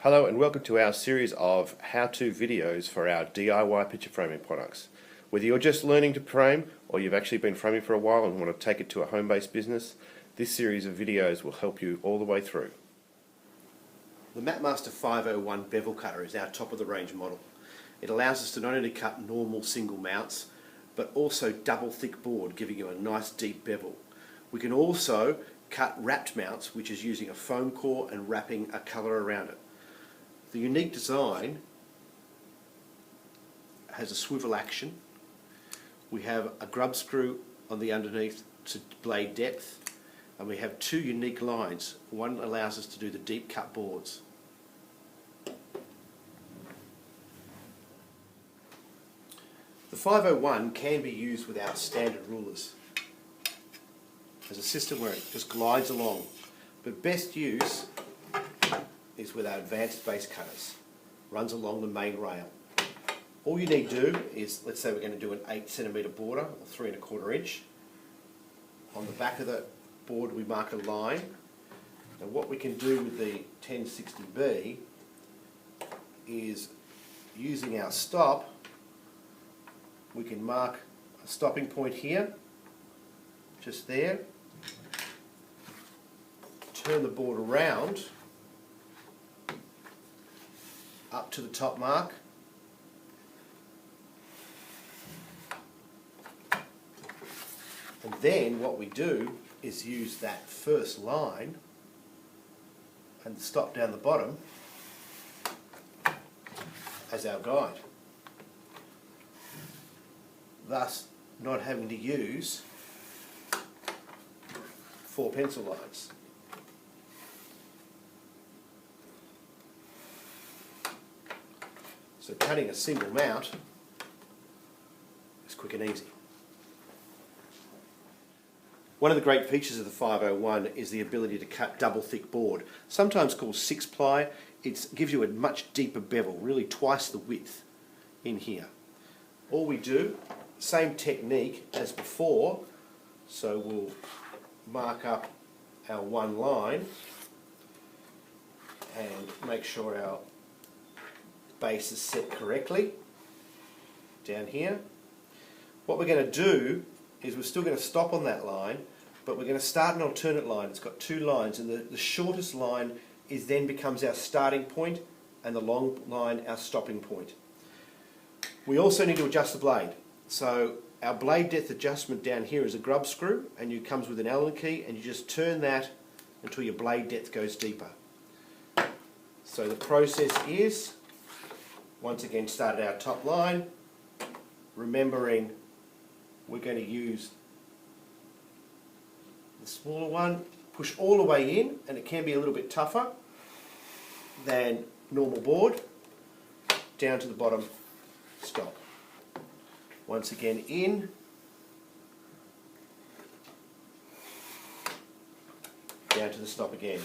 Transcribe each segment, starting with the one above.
Hello and welcome to our series of how-to videos for our DIY picture framing products. Whether you're just learning to frame or you've actually been framing for a while and want to take it to a home-based business, this series of videos will help you all the way through. The Matmaster 501 bevel cutter is our top-of-the-range model. It allows us to not only cut normal single mounts, but also double thick board, giving you a nice deep bevel. We can also cut wrapped mounts, which is using a foam core and wrapping a colour around it. The unique design has a swivel action. We have a grub screw on the underneath to blade depth, and we have two unique lines. One allows us to do the deep cut boards. The 501 can be used with our standard rulers as a system where it just glides along, but best use is with our advanced base cutters. Runs along the main rail. All you need to do is, let's say we're going to do an 8cm border, or 3 1/4 inch. On the back of the board we mark a line. Now what we can do with the 1060B is, using our stop, we can mark a stopping point here, just there, turn the board around up to the top mark, and then what we do is use that first line and stop down the bottom as our guide, thus not having to use 4 pencil lines. So cutting a single mount is quick and easy. One of the great features of the 501 is the ability to cut double thick board, sometimes called 6-ply. It gives you a much deeper bevel, really twice the width in here. All we do, same technique as before, so we'll mark up our one line and make sure our base is set correctly down here. What we're going to do is we're still going to stop on that line, but we're going to start an alternate line. It's got two lines, and the shortest line then becomes our starting point, and the long line our stopping point. We also need to adjust the blade. So our blade depth adjustment down here is a grub screw, and it comes with an Allen key, and you just turn that until your blade depth goes deeper. So the process is, once again, start at our top line, remembering we're going to use the smaller one, push all the way in, and it can be a little bit tougher than normal board, down to the bottom, stop. Once again in, down to the stop again.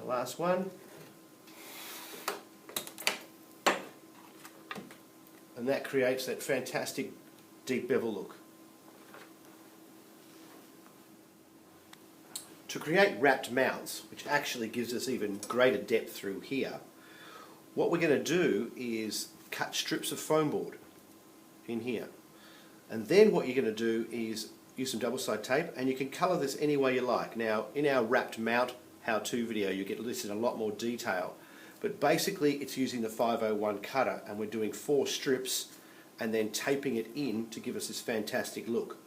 Last one, and that creates that fantastic deep bevel look. To create wrapped mounts, which actually gives us even greater depth through here, what we're going to do is cut strips of foam board in here, and then what you're going to do is use some double-sided tape, and you can colour this any way you like. Now in our wrapped mount how-to video you get listed in a lot more detail, but basically it's using the 501 cutter, and we're doing 4 strips and then taping it in to give us this fantastic look.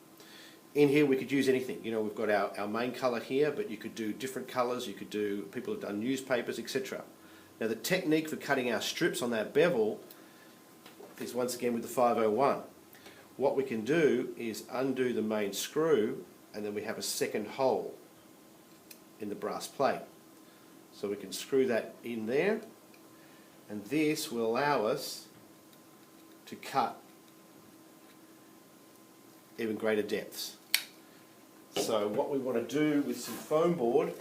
In here we could use anything. You know, we've got our main colour here, but you could do different colours, you could do, people have done newspapers, etc. Now the technique for cutting our strips on that bevel is once again with the 501. What we can do is undo the main screw, and then we have a second hole in the brass plate. So we can screw that in there, and this will allow us to cut even greater depths. So what we want to do with some foam board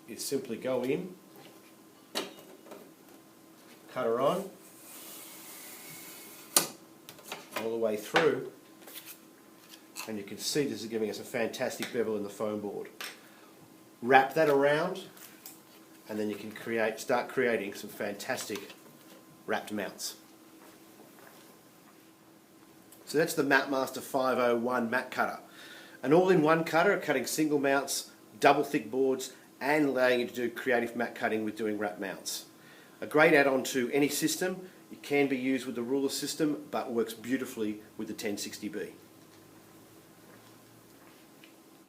is simply go in, cutter on, all the way through, and you can see this is giving us a fantastic bevel in the foam board. Wrap that around, and then you can start creating some fantastic wrapped mounts. So that's the Matmaster 501 mat cutter. An all-in-one cutter, cutting single mounts, double thick boards, and allowing you to do creative mat cutting with doing wrap mounts. A great add-on to any system. It can be used with the ruler system, but works beautifully with the 1060B.